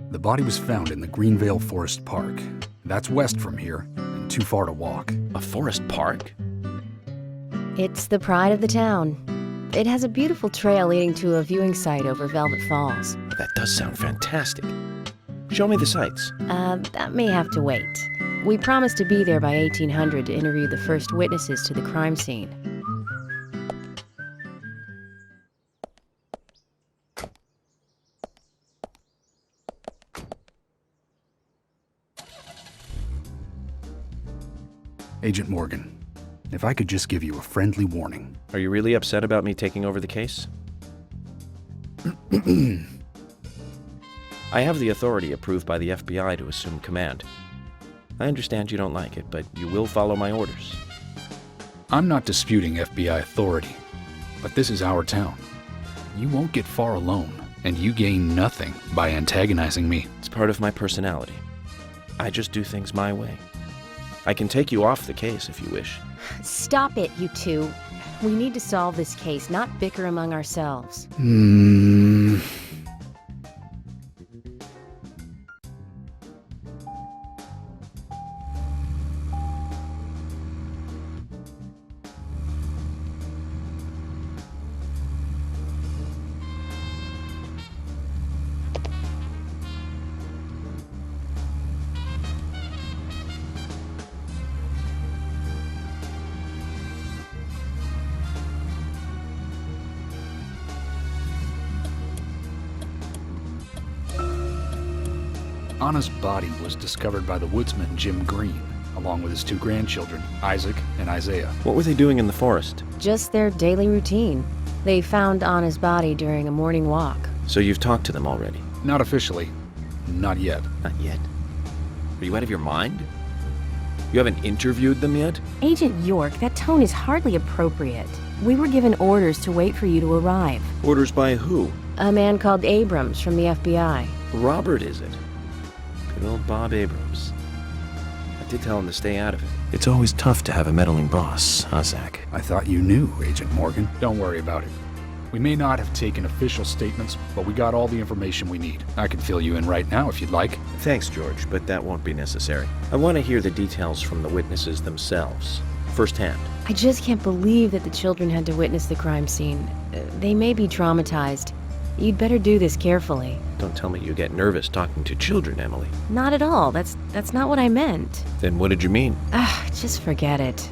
The body was found in the Greenvale Forest Park. That's west from here, and too far to walk. A forest park? It's the pride of the town. It has a beautiful trail leading to a viewing site over Velvet Falls. That does sound fantastic. Show me the sights. That may have to wait. We promised to be there by 1800 to interview the first witnesses to the crime scene. Agent Morgan, if I could just give you a friendly warning. Are you really upset about me taking over the case? I have the authority approved by the FBI to assume command. I understand you don't like it, but you will follow my orders. I'm not disputing FBI authority, but this is our town. You won't get far alone, and you gain nothing by antagonizing me. It's part of my personality. I just do things my way. I can take you off the case if you wish. Stop it, you two. We need to solve this case, not bicker among ourselves. Anna's body was discovered by the woodsman Jim Green, along with his 2 grandchildren, Isaac and Isaiah. What were they doing in the forest? Just their daily routine. They found Anna's body during a morning walk. So you've talked to them already? Not officially. Not yet. Not yet? Are you out of your mind? You haven't interviewed them yet? Agent York, that tone is hardly appropriate. We were given orders to wait for you to arrive. Orders by who? A man called Abrams from the FBI. Robert, is it? Good old Bob Abrams. I did tell him to stay out of it. It's always tough to have a meddling boss, huh, Zach? I thought you knew, Agent Morgan. Don't worry about it. We may not have taken official statements, but we got all the information we need. I can fill you in right now if you'd like. Thanks, George, but that won't be necessary. I want to hear the details from the witnesses themselves, firsthand. I just can't believe that the children had to witness the crime scene. They may be traumatized. You'd better do this carefully. Don't tell me you get nervous talking to children, Emily. Not at all. That's not what I meant. Then what did you mean? Just forget it.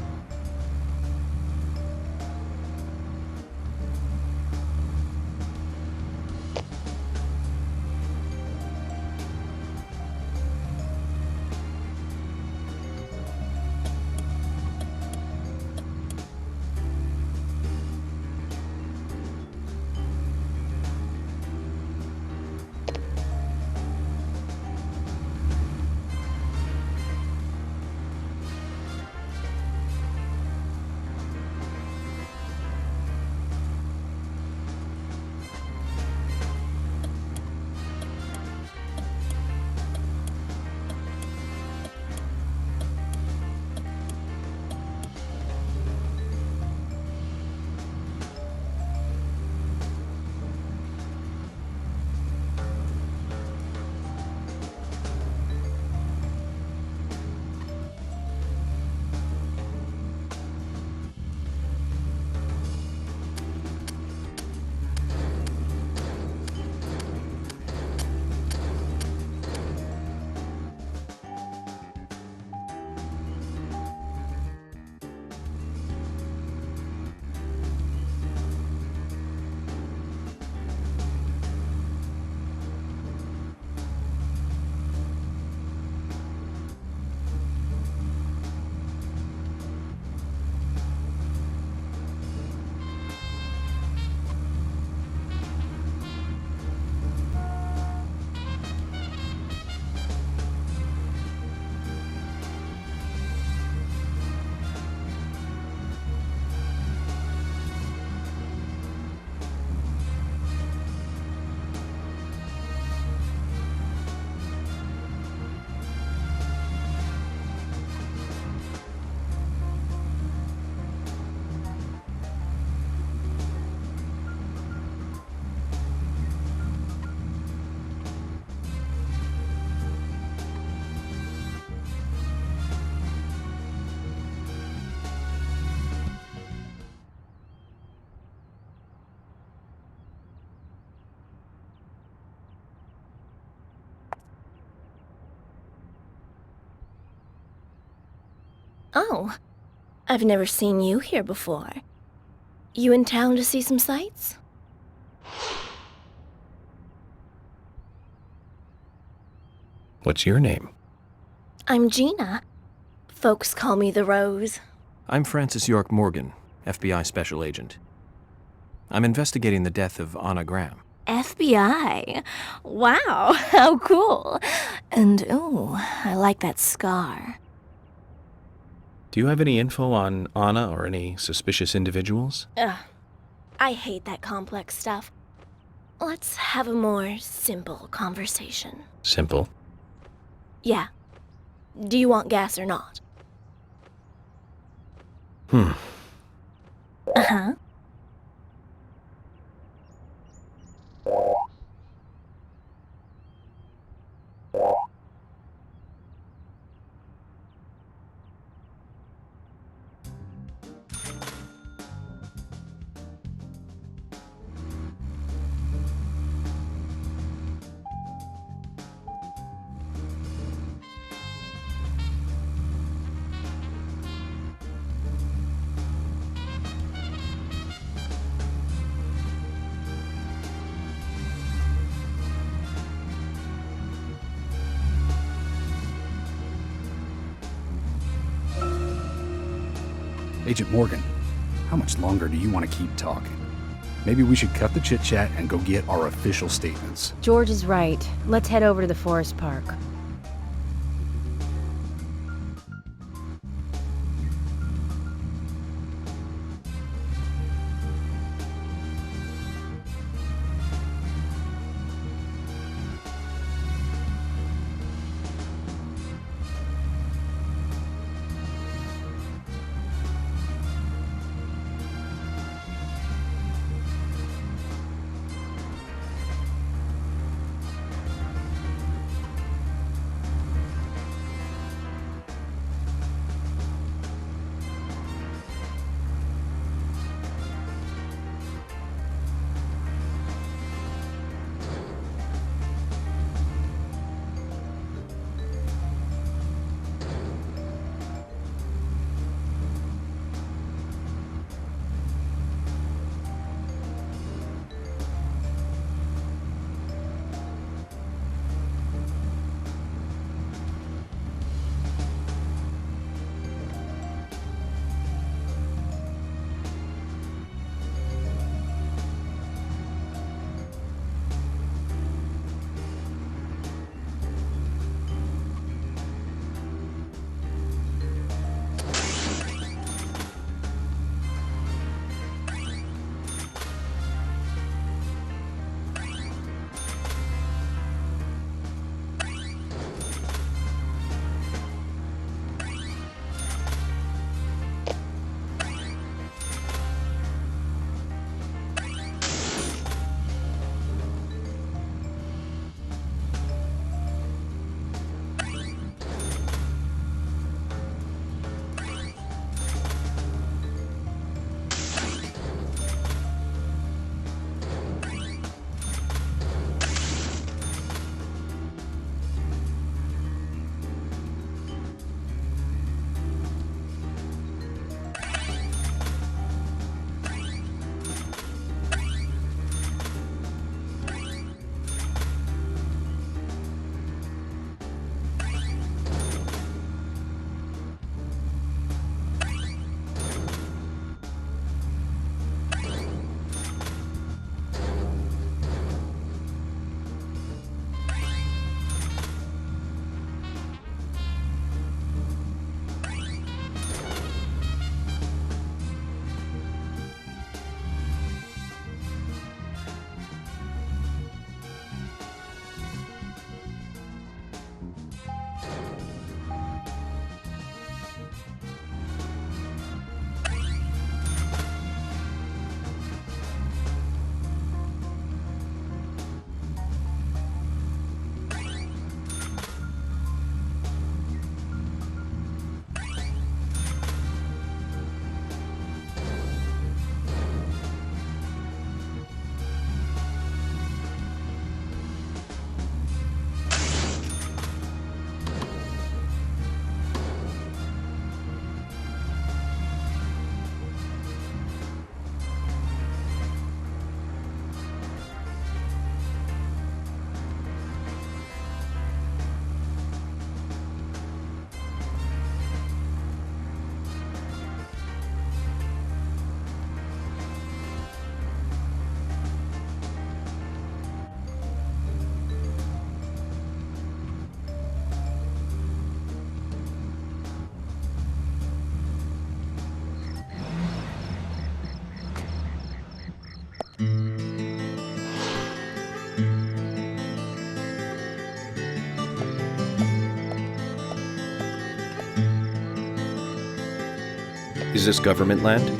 Oh, I've never seen you here before. You in town to see some sights? What's your name? I'm Gina. Folks call me the Rose. I'm Francis York Morgan, FBI Special Agent. I'm investigating the death of Anna Graham. FBI? Wow, how cool. And, ooh, I like that scar. Do you have any info on Anna or any suspicious individuals? Ugh, I hate that complex stuff. Let's have a more simple conversation. Simple. Yeah. Do you want gas or not? Uh-huh. Agent Morgan, how much longer do you want to keep talking? Maybe we should cut the chit-chat and go get our official statements. George is right. Let's head over to the forest park. Is this government land?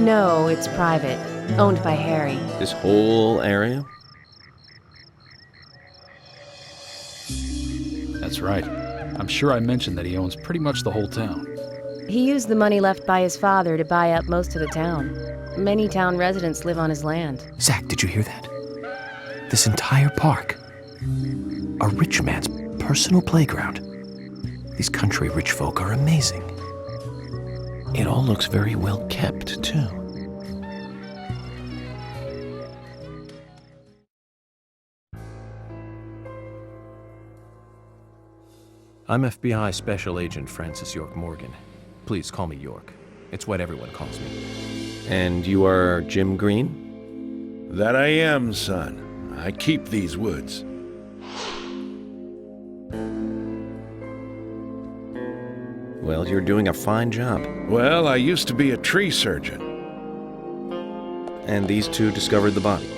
No, it's private. Owned by Harry. This whole area? That's right. I'm sure I mentioned that he owns pretty much the whole town. He used the money left by his father to buy up most of the town. Many town residents live on his land. Zach, did you hear that? This entire park. A rich man's personal playground. These country rich folk are amazing. It all looks very well kept, too. I'm FBI Special Agent Francis York Morgan. Please call me York. It's what everyone calls me. And you are Jim Green? That I am, son. I keep these woods. Well, you're doing a fine job. Well, I used to be a tree surgeon. And these two discovered the body.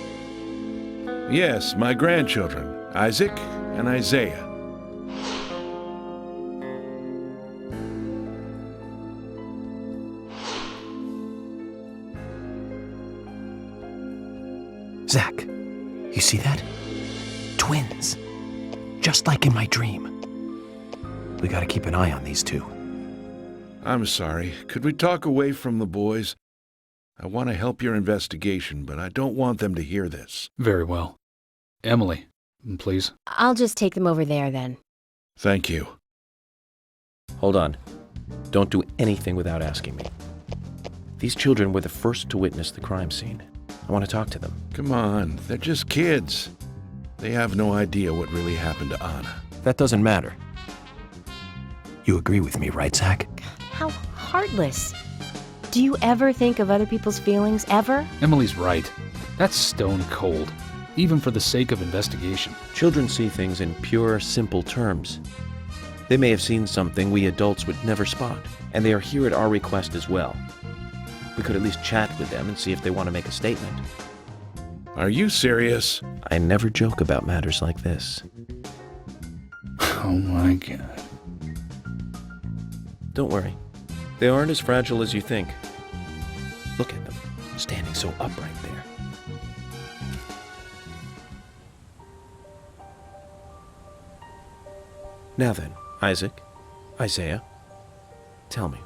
Yes, my grandchildren, Isaac and Isaiah. Zach, you see that? Twins. Just like in my dream. We gotta keep an eye on these two. I'm sorry. Could we talk away from the boys? I want to help your investigation, but I don't want them to hear this. Very well. Emily, please. I'll just take them over there then. Thank you. Hold on. Don't do anything without asking me. These children were the first to witness the crime scene. I want to talk to them. Come on, they're just kids. They have no idea what really happened to Anna. That doesn't matter. You agree with me, right, Zach? How heartless. Do you ever think of other people's feelings, ever? Emily's right. That's stone cold, even for the sake of investigation. Children see things in pure, simple terms. They may have seen something we adults would never spot, and they are here at our request as well. We could at least chat with them and see if they want to make a statement. Are you serious? I never joke about matters like this. Oh my God. Don't worry. They aren't as fragile as you think. Look at them, standing so upright there. Now then, Isaac, Isaiah, tell me,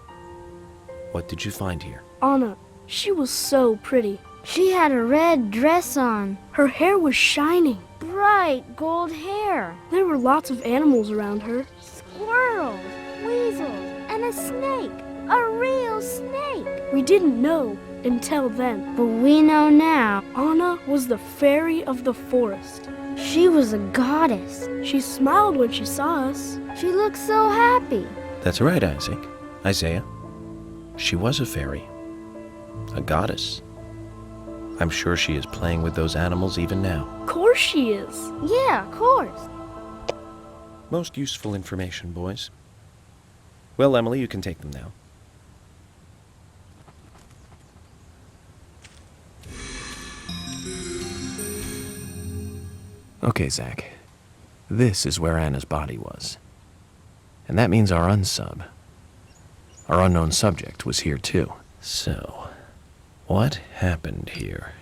what did you find here? Anna, she was so pretty. She had a red dress on. Her hair was shining. Bright gold hair. There were lots of animals around her. Squirrels, weasels, and a snake. A real snake. We didn't know until then. But we know now. Anna was the fairy of the forest. She was a goddess. She smiled when she saw us. She looked so happy. That's right, Isaac. Isaiah. She was a fairy. A goddess. I'm sure she is playing with those animals even now. Of course she is. Yeah, of course. Most useful information, boys. Well, Emily, you can take them now. Okay, Zach. This is where Anna's body was. And that means our unsub, our unknown subject, was here too. So, what happened here?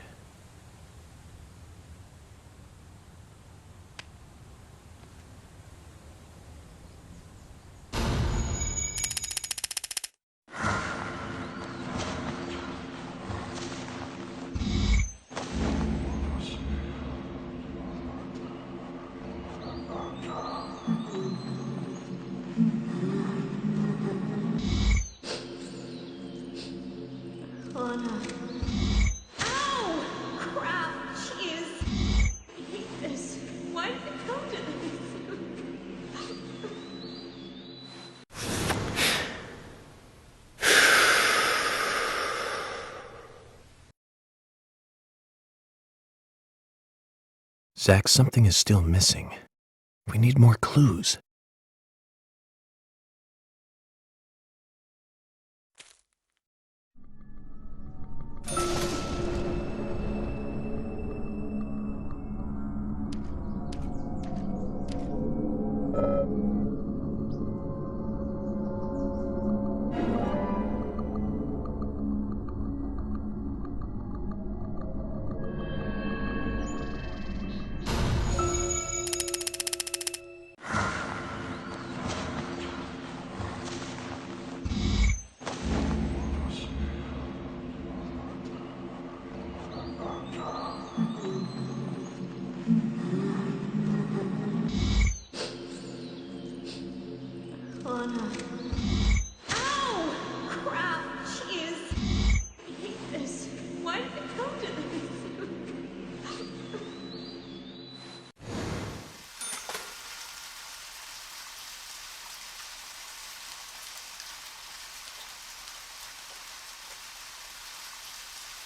Zach, something is still missing. We need more clues.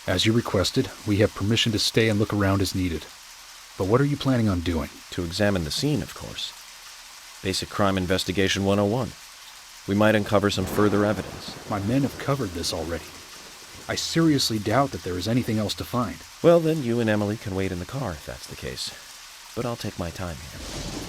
As you requested, we have permission to stay and look around as needed. But what are you planning on doing? To examine the scene, of course. Basic Crime Investigation 101. We might uncover some further evidence. My men have covered this already. I seriously doubt that there is anything else to find. Well, then you and Emily can wait in the car if that's the case. But I'll take my time here.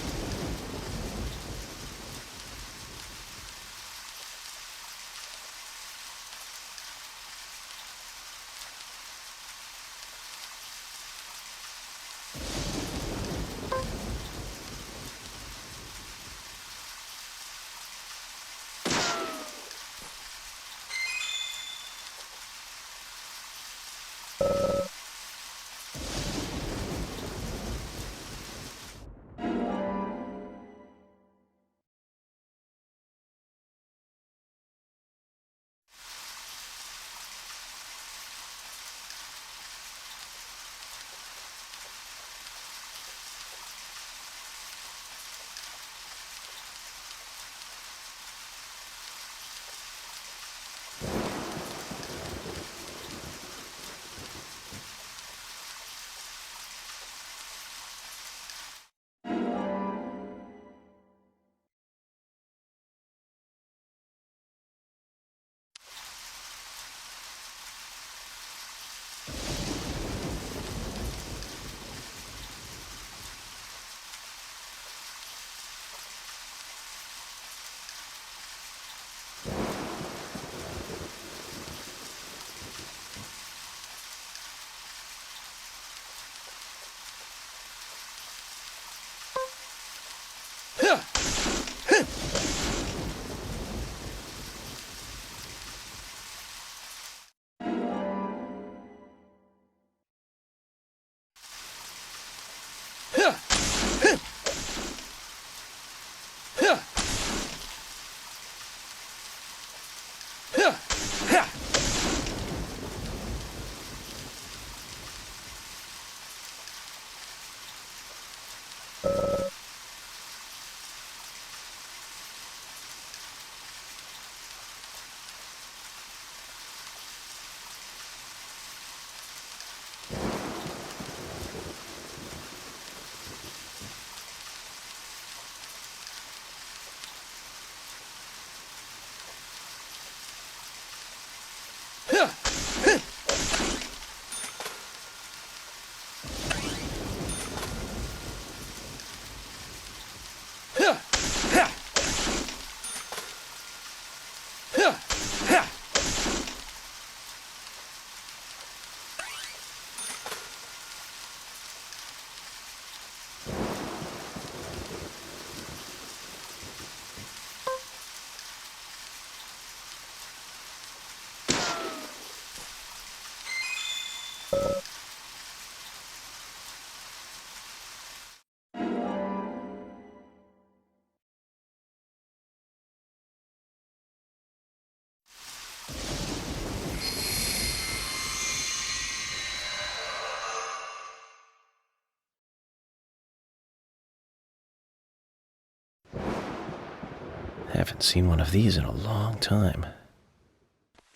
Haven't seen one of these in a long time.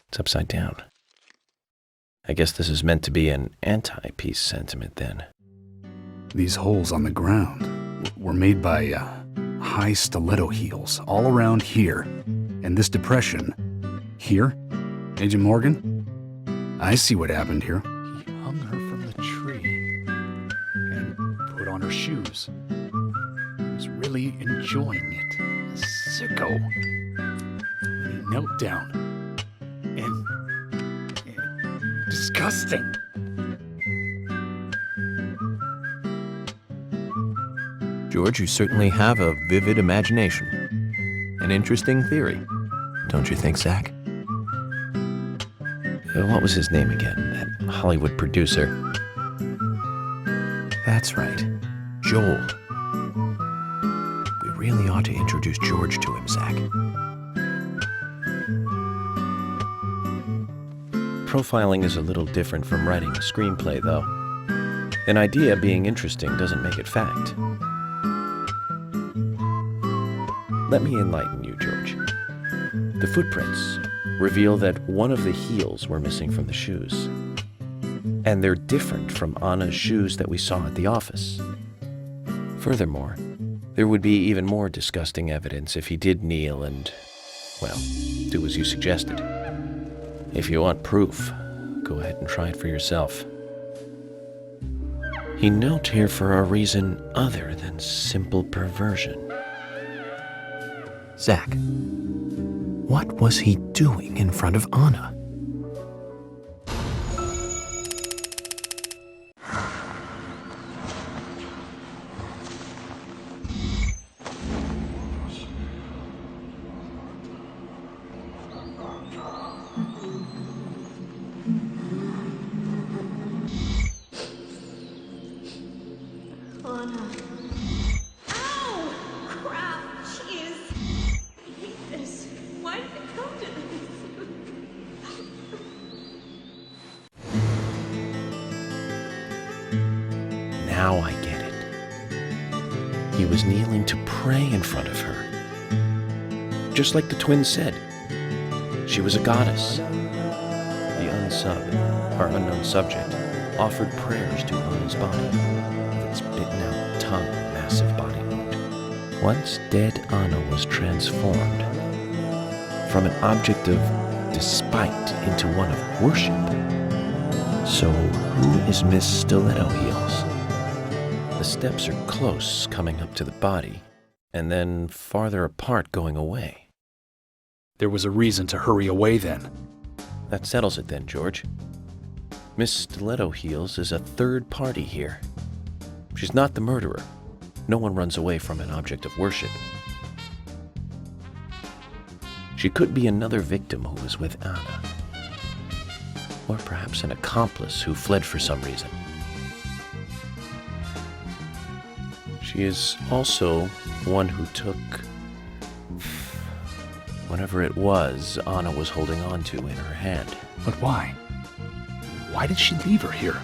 It's upside down. I guess this is meant to be an anti-peace sentiment then. These holes on the ground were made by high stiletto heels all around here. And this depression here, Agent Morgan, I see what happened here. He hung her from the tree and put on her shoes. He was really enjoying it. A sicko. And he knelt down. And disgusting. George, you certainly have a vivid imagination. An interesting theory. Don't you think, Zach? What was his name again? That Hollywood producer. That's right. Joel. We really ought to introduce George to him, Zach. Profiling is a little different from writing a screenplay, though. An idea being interesting doesn't make it fact. Let me enlighten you, George. The footprints reveal that one of the heels were missing from the shoes. And they're different from Anna's shoes that we saw at the office. Furthermore, there would be even more disgusting evidence if he did kneel and, well, do as you suggested. If you want proof, go ahead and try it for yourself. He knelt here for a reason other than simple perversion. Zach, what was he doing in front of Anna? Now I get it. He was kneeling to pray in front of her. Just like the twins said. She was a goddess. The unknown subject, offered prayers to Anna's body, with its bitten-out tongue, massive body wound. Once dead Anna was transformed from an object of despite into one of worship. So who is Miss Stiletto Heels? The steps are close coming up to the body, and then farther apart going away. There was a reason to hurry away then. That settles it then, George. Miss Stiletto Heels is a third party here. She's not the murderer. No one runs away from an object of worship. She could be another victim who was with Anna. Or perhaps an accomplice who fled for some reason. She is also one who took whatever it was Anna was holding on to in her hand. But why? Why did she leave her here?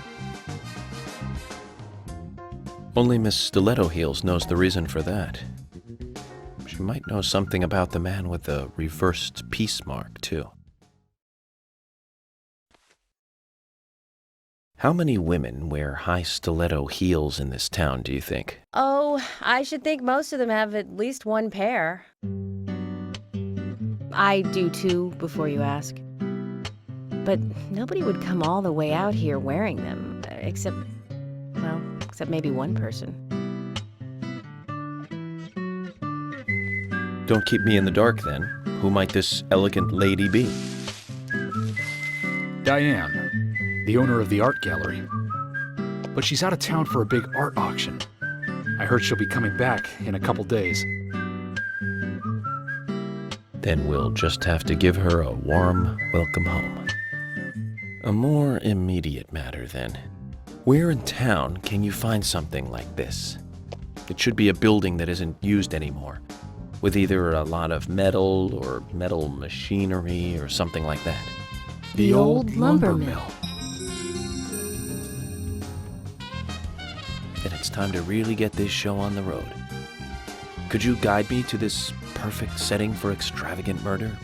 Only Miss Stiletto Heels knows the reason for that. She might know something about the man with the reversed peace mark, too. How many women wear high stiletto heels in this town, do you think? Oh, I should think most of them have at least one pair. I do too, before you ask. But nobody would come all the way out here wearing them, except maybe one person. Don't keep me in the dark, then. Who might this elegant lady be? Diane, the owner of the art gallery. But she's out of town for a big art auction. I heard she'll be coming back in a couple days. Then we'll just have to give her a warm welcome home. A more immediate matter, then. Where in town can you find something like this? It should be a building that isn't used anymore, with either a lot of metal or metal machinery or something like that. The old lumber mill. Then it's time to really get this show on the road. Could you guide me to this perfect setting for extravagant murder?